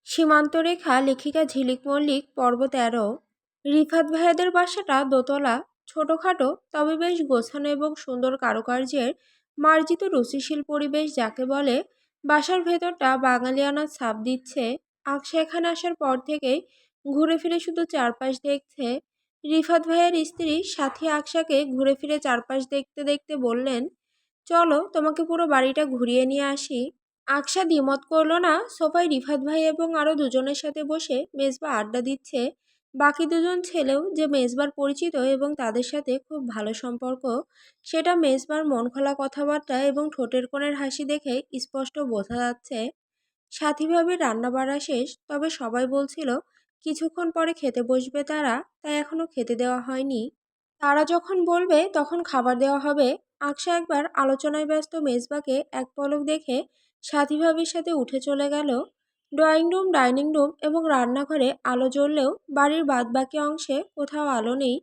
সীমান্তরেখা লেখিকা ঝিলিক মল্লিক পর্ব ১৩। রিফাত ভাইয়াদের বাসাটা দোতলা, ছোটখাটো তবে বেশ গোছানো এবং সুন্দর কারুকার্যের মার্জিত রুচিশীল পরিবেশ যাকে বলে। বাসার ভেতরটা বাঙালিয়ানা ছাপ দিচ্ছে। আকশা এখানে আসার পর থেকেই ঘুরে ফিরে শুধু চারপাশ দেখছে। রিফাত ভাইয়ের স্ত্রী সাথী আকশাকে ঘুরে ফিরে চারপাশ দেখতে দেখতে বললেন, চলো তোমাকে পুরো বাড়িটা ঘুরিয়ে নিয়ে আসি। আকশা দ্বিমত করল না। সোফায় রিফাত ভাই এবং আরো দুজনের সাথে বসে মেজবা আড্ডা দিচ্ছে। বাকি দুজন ছেলেও যে মেজবার পরিচিত এবং তাদের সাথে খুব ভালো সম্পর্ক, সেটা মেজবার মন খোলা কথাবার্তা এবং ঠোঁটের কোণের হাসি দেখে স্পষ্ট বোঝা যাচ্ছে। সাথীভাবে রান্না বাড়া শেষ, তবে সবাই বলছিল কিছুক্ষণ পরে খেতে বসবে তারা, তাই এখনো খেতে দেওয়া হয়নি। তারা যখন বলবে তখন খাবার দেওয়া হবে। আকশা একবার আলোচনায় ব্যস্ত মেজবাকে এক পলক দেখে সাথী ভাবির সাথে উঠে চলে গেল। ড্রয়িং রুম, ডাইনিং রুম এবং রান্নাঘরে আলো জ্বললেও বাড়ির বাদবাকি অংশে কোথাও আলো নেই।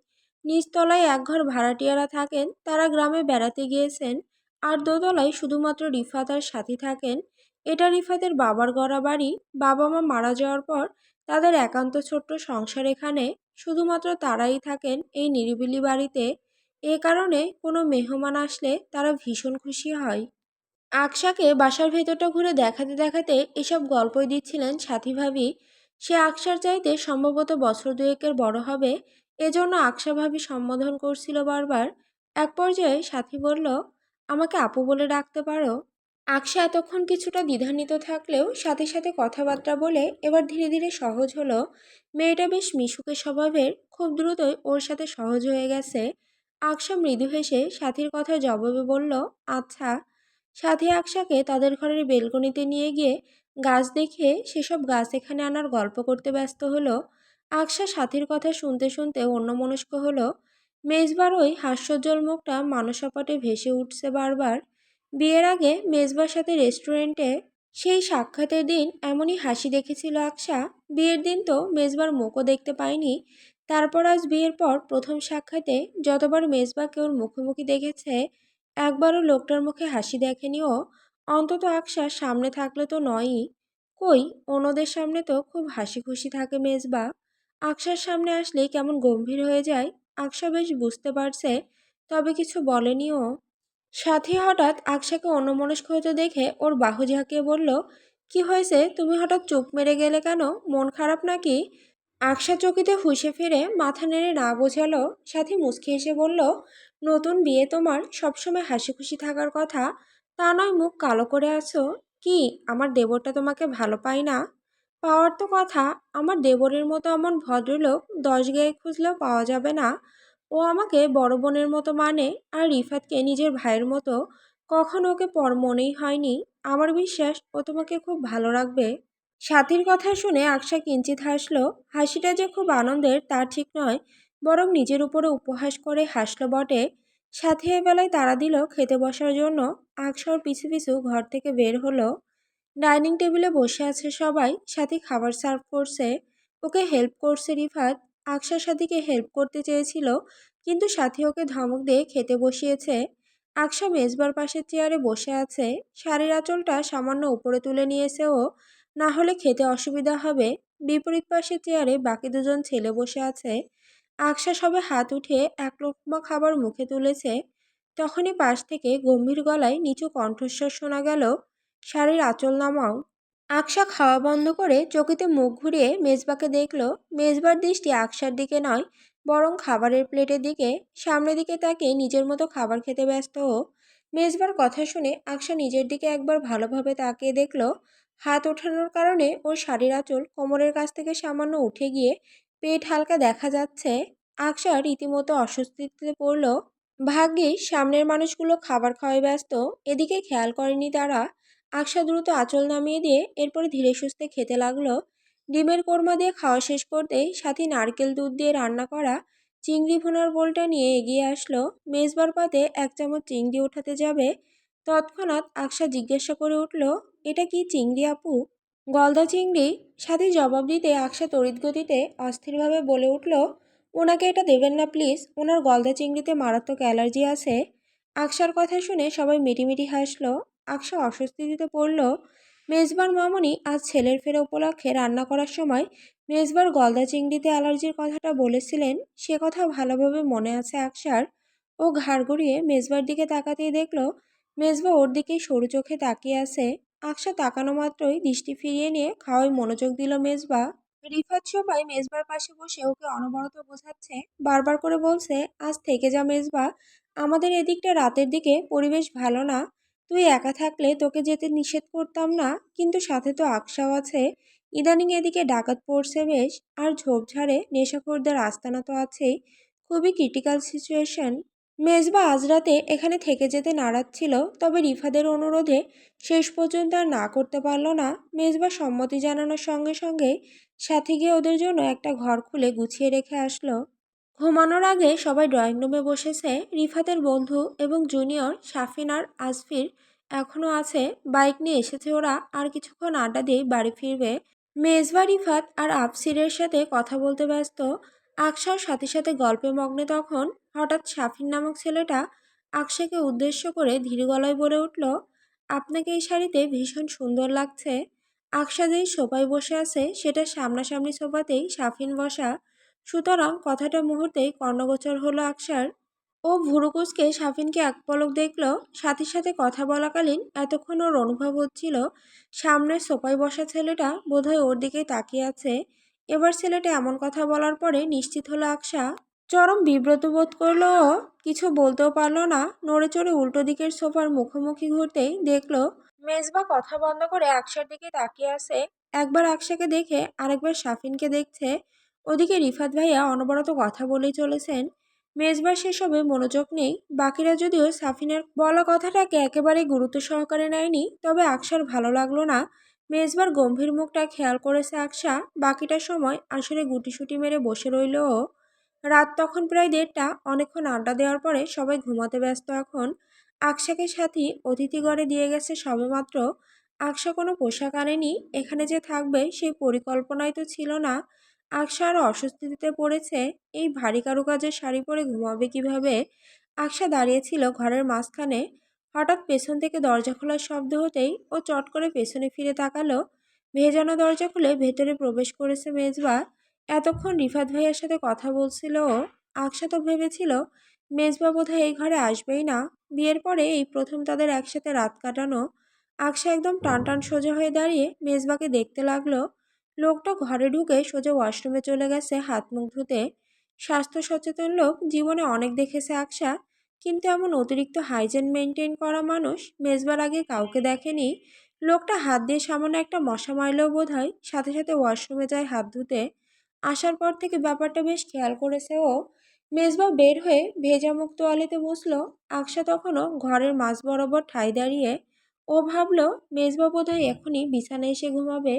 নিচতলায় এক ঘর ভাড়াটিয়ারা থাকেন, তারা গ্রামে বেড়াতে গিয়েছেন। আর দোতলায় শুধুমাত্র রিফাত আর সাথী থাকেন। এটা রিফাতের বাবার গড়া বাড়ি। বাবা মা মারা যাওয়ার পর তাদের একান্ত ছোট্ট সংসার এখানে। শুধুমাত্র তারাই থাকেন এই নিরিবিলি বাড়িতে। এ কারণে কোনো মেহমান আসলে তারা ভীষণ খুশি হয়। আকশাকে বাসার ভেতরটা ঘুরে দেখাতে দেখাতে এসব গল্পই দিচ্ছিলেন সাথী ভাবি। সে আকশার চাইতে সম্ভবত বছর দুয়েকের বড় হবে, এজন্য আকশা ভাবি সম্বোধন করছিল বারবার। এক পর্যায়ে সাথী বলল, আমাকে আপু বলে ডাকতে পারো। আকশা এতক্ষণ কিছুটা দ্বিধান্বিত থাকলেও সাথে সাথে কথাবার্তা বলে এবার ধীরে ধীরে সহজ হলো। মেয়েটা বেশ মিশুকে স্বভাবের, খুব দ্রুতই ওর সাথে সহজ হয়ে গেছে। আকশা মৃদু হেসে সাথীর কথার জবাবে বলল, আচ্ছা। সাথী আকশাকে তাদের ঘরের বেলকনিতে নিয়ে গিয়ে গাছ দেখে সেসব গাছ এখানে আনার গল্প করতে ব্যস্ত হলো। আকশা সাথীর কথা শুনতে শুনতে অন্যমনস্ক হলো। মেজবার ওই হাস্যোজ্জ্বল মুখটা মানসপটে ভেসে উঠছে বারবার। বিয়ের আগে মেজবার সাথে রেস্টুরেন্টে সেই সাক্ষাতের দিন এমনই হাসি দেখেছিল আকশা। বিয়ের দিন তো মেজবার মুখও দেখতে পায়নি। তারপর আজ বিয়ের পর প্রথম সাক্ষাতে যতবার মেজবাকে ওর মুখোমুখি দেখেছে, একবারও লোকটার মুখে হাসি দেখেনি ও। অন্তত আকশার সামনে থাকলে তো নয়ই। কই, অন্যদের সামনে তো খুব হাসি খুশি থাকে মেজবা। আকশার সামনে আসলেই কেমন গম্ভীর হয়ে যায়। আকশা বেশ বুঝতে পারছে, তবে কিছু বলেনি ও। সাথী হঠাৎ আকশাকে অন্যমনস্ক হতে দেখে ওর বাহু ঝাঁকিয়ে বলল, কি হয়েছে, তুমি হঠাৎ চুপ মেরে গেলে কেন? মন খারাপ নাকি? আকশা চকিতে হুঁশে ফিরে মাথা নেড়ে না বোঝালো। সাথী মুচকি হেসে বলল, নতুন বিয়ে, তোমার সবসময় হাসি খুশি থাকার কথা, তা নয় মুখ কালো করে আছো। কি, আমার দেবরটা তোমাকে ভালো পায় না? পাওয়ার তো কথা। আমার দেবরের মতো এমন ভদ্রলোক 10 গায়ে খুঁজলেও পাওয়া যাবে না। ও আমাকে বড় বোনের মতো মানে, আর রিফাতকে নিজের ভাইয়ের মতো। কখনো ওকে পর মনেই হয়নি। আমার বিশ্বাস ও তোমাকে খুব ভালো রাখবে। সাথীর কথা শুনে আকশা কিঞ্চিত হাসল। হাসিটা যে খুব আনন্দের তা ঠিক নয়, বরং নিজের উপরে উপহাস করে হাসল বটে। সাথী এবেলায় তাড়া দিল খেতে বসার জন্য। আকশা ওর পিছু পিছু ঘর থেকে বের হলো। ডাইনিং টেবিলে বসে আছে সবাই। সাথী খাবার সার্ভ করছে, ওকে হেল্প করছে রিফাত। আকশা সাথীকে হেল্প করতে চেয়েছিল, কিন্তু সাথী ওকে ধমক দিয়ে খেতে বসিয়েছে। আকশা মেজবার পাশের চেয়ারে বসে আছে। শাড়ির আঁচলটা সামান্য উপরে তুলে নিয়েছে ও, না হলে খেতে অসুবিধা হবে। বিপরীত পাশের চেয়ারে বাকি দুজন ছেলে বসে আছে। আকশা সবে হাত উঠে এক লোকমা খাবার মুখে তুলেছে, তখনই পাশ থেকে গম্ভীর গলায় নিচু কণ্ঠস্বর শোনা গেল, শাড়ির আঁচল নামাও। আকশা খাওয়া বন্ধ করে চকিতে মুখ ঘুরিয়ে মেজবাকে দেখল। মেজবার দৃষ্টি আকশার দিকে নয়, বরং খাবারের প্লেটের দিকে। সামনের দিকে তাকিয়ে নিজের মতো খাবার খেতে ব্যস্ত ও। মেজবার কথা শুনে আকশা নিজের দিকে একবার ভালোভাবে তাকিয়ে দেখল। হাত ওঠানোর কারণে ওর শাড়ির আঁচল কোমরের কাছ থেকে সামান্য উঠে গিয়ে পেট হালকা দেখা যাচ্ছে। আকশা রীতিমতো অস্বস্তিতে পড়ল। ভাগ্যিস সামনের মানুষগুলো খাবার খাওয়ায় ব্যস্ত, এদিকে খেয়াল করেনি তারা। আকশা দ্রুত আঁচল নামিয়ে দিয়ে এরপরে ধীরে সুস্থে খেতে লাগলো। ডিমের কোরমা দিয়ে খাওয়া শেষ করতেই সাথী নারকেল দুধ দিয়ে রান্না করা চিংড়ি ভুনার বোলটা নিয়ে এগিয়ে আসলো। মেজবার পাতে 1 চামচ চিংড়ি ওঠাতে যাবে, তৎক্ষণাৎ আকশা জিজ্ঞাসা করে উঠল, এটা কি চিংড়ি আপু? গলদা চিংড়ি। সাথী জবাব দিতে আকশা তড়িৎ গতিতে অস্থিরভাবে বলে উঠল, ওনাকে এটা দেবেন না প্লিজ, ওনার গলদা চিংড়িতে মারাত্মক অ্যালার্জি আছে। আকশার কথা শুনে সবাই মিটিমিটি হাসলো। আকশা অস্বস্তিতে পড়ল। মেজবার মামুনি আজ ছেলের ফেরা উপলক্ষে রান্না করার সময় মেজবার গলদা চিংড়িতে অ্যালার্জির কথাটা বলেছিলেন, সে কথা ভালোভাবে মনে আছে আকসার। ও ঘাড় ঘুরিয়ে মেজবার দিকে তাকাতেই দেখলো মেজবা ওর দিকেই সরু চোখে তাকিয়ে আছে। আকসা তাকানো মাত্রই দৃষ্টি ফিরিয়ে নিয়ে খাওয়ায় মনোযোগ দিল মেজবা। রিফাত সোফায় মেজবার পাশে বসে ওকে অনবরত বোঝাচ্ছে, বারবার করে বলছে, আজ থেকে যা মেজবা, আমাদের এদিকটা রাতের দিকে পরিবেশ ভালো না। তুই একা থাকলে তোকে যেতে নিষেধ করতাম না, কিন্তু সাথে তো আকসাও আছে। ইদানিং এদিকে ডাকাত পড়ছে বেশ, আর ঝোপঝাড়ে নেশাখোরদের আস্তানা তো আছেই। খুবই ক্রিটিক্যাল সিচুয়েশন। মেজবা আজ রাতে এখানে থেকে যেতে নারাজ ছিল, তবে রিফাদের অনুরোধে শেষ পর্যন্ত আর না করতে পারল না। মেজবা সম্মতি জানানোর সঙ্গে সঙ্গে সাথে গিয়ে ওদের জন্য একটা ঘর খুলে গুছিয়ে রেখে আসলো। ঘুমানোর আগে সবাই ড্রয়িং রুমে বসেছে। রিফাতের বন্ধু এবং জুনিয়র সাফিন আর আজফির এখনও আছে। বাইক নিয়ে এসেছে ওরা, আর কিছুক্ষণ আড্ডা দিয়ে বাড়ি ফিরবে। মেজবা রিফাত আর আফসিরের সাথে কথা বলতে ব্যস্ত। আকশাও সাথে সাথে গল্পে মগ্নে। তখন হঠাৎ সাফিন নামক ছেলেটা আকশাকে উদ্দেশ্য করে ধীর গলায় বলে উঠল, আপনাকে এই শাড়িতে ভীষণ সুন্দর লাগছে। আকশা যেই সোফায় বসে আছে সেটা সামনাসামনি সোফাতেই সাফিন বসা, সুতরাং কথাটা মুহূর্তেই কর্ণগোচর হলো আকশার। ও ভুরু কুঁচকে সাফিনকে এক পলক দেখল। সাথে সাথে কথা বলাকালীন এতক্ষণ ওর অনুভব হচ্ছিল সামনের সোফায় বসা ছেলেটা বোধহয় ওর দিকেই তাকিয়ে আছে। এবার ছেলেটা এমন কথা বলার পরে নিশ্চিত হলো আকশা। চরম বিব্রত বোধ করলো ও, কিছু বলতেও পারলো না। নড়ে চড়ে উল্টো দিকের সোফার মুখোমুখি ঘুরতেই দেখলো মেজবা কথা বন্ধ করে আকশার দিকে তাকিয়ে আছে। একবার আকশাকে দেখে আরেকবার সাফিনকে দেখছে। ওদিকে রিফাত ভাইয়া অনবরত কথা বলেই চলেছেন। মেজবার সেসবে মনোযোগ নেই। বাকিরা যদিও সাফিনের বলা কথাটাকে একেবারেই গুরুত্ব সহকারে নেয়নি, তবে আকশার ভালো লাগলো না। মেজবার গম্ভীর মুখটা খেয়াল করেছে আকশা। বাকিটা সময় আসলে গুটিসুটি মেরে বসে রইল ও। রাত তখন প্রায় 1:30। অনেকক্ষণ আড্ডা দেওয়ার পরে সবাই ঘুমাতে ব্যস্ত এখন। আকশাকে সাথী অতিথিঘরে দিয়ে গেছে সবেমাত্র। আকশা কোনো পোশাক আনেনি, এখানে যে থাকবে সেই পরিকল্পনাই তো ছিল না। আকশা আরও অস্বস্তিতে পড়েছে। এই ভারী কারুকাজের শাড়ি পরে ঘুমাবে কিভাবে? আকশা দাঁড়িয়েছিল ঘরের মাঝখানে। হঠাৎ পেছন থেকে দরজা খোলার শব্দ হতেই ও চট করে পেছনে ফিরে তাকালো। ভেজানো দরজা খুলে ভেতরে প্রবেশ করেছে মেজবা। এতক্ষণ রিফাত ভাইয়ের সাথে কথা বলছিল ও। আকশা তো ভেবেছিল মেজবা বোধহয় এই ঘরে আসবেই না। বিয়ের পরে এই প্রথম তাদের একসাথে রাত কাটানো। আকশা একদম টান টান সোজা হয়ে দাঁড়িয়ে মেজবাকে দেখতে লাগলো। লোকটা ঘরে ঢুকে সোজা ওয়াশরুমে চলে গেছে হাত মুখ ধুতে। স্বাস্থ্য সচেতন লোক জীবনে অনেক দেখেছে আকশা, কিন্তু এমন অতিরিক্ত হাইজেন মেনটেন করা মানুষ মেজবার আগে কাউকে দেখেনি। লোকটা হাত দিয়ে সামান্য একটা মশা মারলেও বোধ হয় সাথে সাথে ওয়াশরুমে যায় হাত ধুতে। আসার পর থেকে ব্যাপারটা বেশ খেয়াল করেছে ও। মেজবা বের হয়ে ভেজা মুখ তোয়ালেতে মুছল। আকশা তখনও ঘরের মাঝ বরাবর ঠাঁই দাঁড়িয়ে। ও ভাবল মেজবা বোধহয় এখনই বিছানায় এসে ঘুমাবে,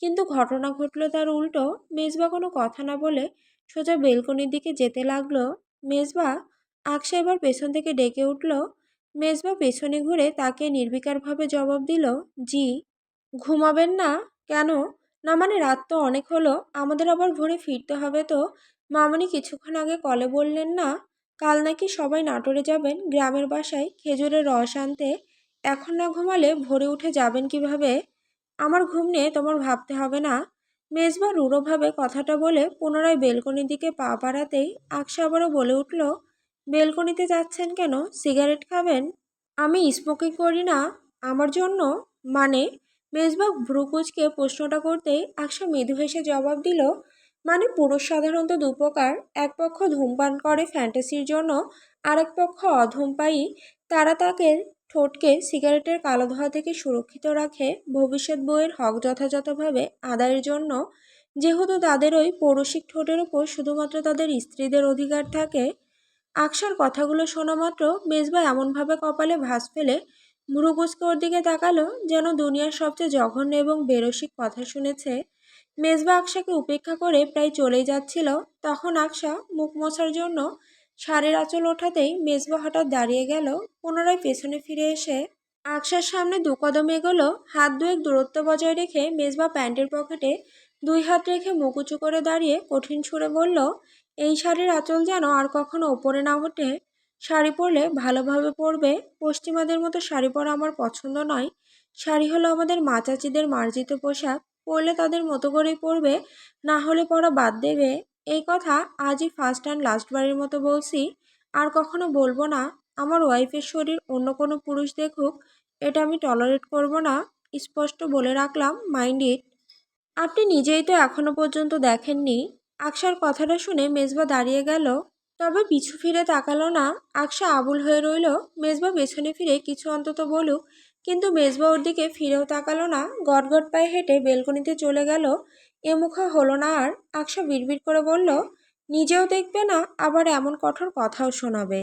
কিন্তু ঘটনা ঘটল তার উল্টো। মেজবা কোনো কথা না বলে সোজা বেলকনির দিকে যেতে লাগলো। মেজবা, আকশা এবার পেছন থেকে ডেকে উঠল। মেজবা পেছনে ঘুরে তাকে নির্বিকারভাবে জবাব দিল, জি। ঘুমাবেন না? কেন? না মানে রাত তো অনেক হলো, আমাদের আবার ভোরে ফিরতে হবে তো। মামনি কিছুক্ষণ আগে কলে বললেন না, কাল নাকি সবাই নাটোরে যাবেন গ্রামের বাসায় খেজুরের রস আনতে। এখন না ঘুমালে ভোরে উঠে যাবেন কিভাবে? আমার ঘুম নিয়ে তোমার ভাবতে হবে না। মেজবা রূঢ়ভাবে কথাটা বলে পুনরায় বেলকনির দিকে পা বাড়াতেই আকশা আবারও বলে উঠল, বেলকনিতে যাচ্ছেন কেন? সিগারেট খাবেন? আমি স্মোকিং করি না। আমার জন্য? মানে? মেজবা ভ্রু কুঁচকে প্রশ্নটা করতেই আকশা মৃদু হেসে জবাব দিল, মানে পুরুষ সাধারণত দুপ্রকার, এক পক্ষ ধূমপান করে ফ্যান্টাসির জন্য, আর এক পক্ষ অধূমপায়ী। তারা তাকে ঠোঁটকে সিগারেটের কালো ধোঁয়া থেকে সুরক্ষিত রাখে ভবিষ্যৎ বউয়ের হক যথাযথভাবে আদায়ের জন্য। যেহেতু তাদের ওই পৌরসিক ঠোঁটের ওপর শুধুমাত্র তাদের স্ত্রীদের অধিকার থাকে। আকশার কথাগুলো শোনা মাত্র মেজবা এমনভাবে কপালে ভাঁজ ফেলে ভ্রু কুঁচকে ওর দিকে তাকালো, যেন দুনিয়ার সবচেয়ে জঘন্য এবং বেরসিক কথা শুনেছে। মেজবা আকশাকে উপেক্ষা করে প্রায় চলেই যাচ্ছিল। তখন আকশা মুখ মোছার জন্য শাড়ির আঁচল ওঠাতেই মেজবা হঠাৎ দাঁড়িয়ে গেল। পুনরায় পেছনে ফিরে এসে আকশার সামনে 2 কদম এগোলো। হাত দুয়েক দূরত্ব বজায় রেখে মেজবা প্যান্টের পকেটে 2 হাত রেখে মুখ উঁচু করে দাঁড়িয়ে কঠিন সুরে বলল, এই শাড়ির আঁচল যেন আর কখনো ওপরে না ওঠে। শাড়ি পরলে ভালোভাবে পরবে। পশ্চিমাদের মতো শাড়ি পরা আমার পছন্দ নয়। শাড়ি হলো আমাদের মা চাচিদের মার্জিত পোশাক, পরলে তাদের মতো করেই পরবে, না হলে পরা বাদ দেবে। এই কথা আজই ফার্স্ট অ্যান্ড লাস্ট বারের মতো বলছি। আর কখনো বলবো না আমার ওয়াইফের শরীর অন্য কোনো পুরুষ দেখুক, এটা আমি টলারেট করব না। স্পষ্ট বলে রাখলাম, মাইন্ড ইট। আপনি নিজেই তো এখনো পর্যন্ত দেখেননি। আকশার কথাটা শুনে মেজবা দাঁড়িয়ে গেল, তবে পিছু ফিরে তাকালো না। আকশা আবুল হয়ে রইল। মেজবা পেছনে ফিরে কিছু অন্তত বলুক, কিন্তু মেজবা ওর দিকে ফিরেও তাকালো না। গটগট পায়ে হেঁটে বেলকনিতে চলে গেল। এমুখা হলো না আর। আকশা বিড়বিড় করে বলল, নিজেও দেখবে না, আবার এমন কঠোর কথাও শোনাবে।